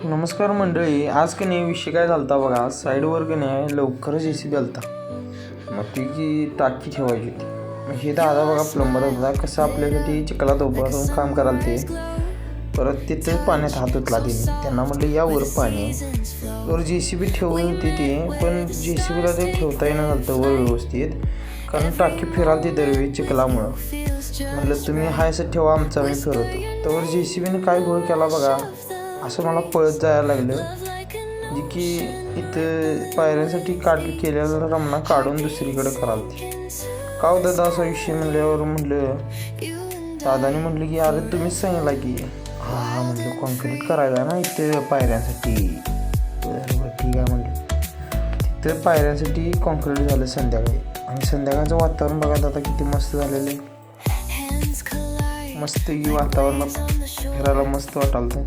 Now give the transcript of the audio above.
नमस्कार मंडळी. आज की नाही विषय काय झाला बघा. साईडवर की नाही लवकरच JCB आलता. मग ती जी टाकी ठेवायची होती. मग हे दादा बघा प्लंबर होता. कसं आपल्यासाठी चिखलात उभं राहून काम करायला ते परत तिथं पाण्यात हात उचला त्यांना म्हटलं यावर पाणी वर JCB ठेवून होती ते, पण JCBला ते ठेवता येणं झालं वर व्यवस्थित, कारण टाकी फिराल ती दरवेळी चिखलामुळं. म्हटलं तुम्ही हाय असं ठेवा, आमचा मी फिरवतो. तर JCBने काय घोळ केला बघा. असं मला पळत जायला लागलं, जे की इथं पायऱ्यांसाठी केलेला रमणा काढून दुसरीकडे कराल का हो दादा असा विषय म्हणल्यावर म्हटलं दादाने म्हटलं की अरे तुम्हीच सांगितलं की हां म्हटलं कॉन्क्रीट करायला ना इथं पायऱ्यांसाठी. बरं ठीक आहे म्हटलं. तिथं पायऱ्यांसाठी कॉन्क्रीट झालं संध्याकाळी, आणि संध्याकाळचं वातावरण बघा दादा किती मस्त झालेलं आहे. मस्त की वातावरणात फिरायला मस्त वाटायला.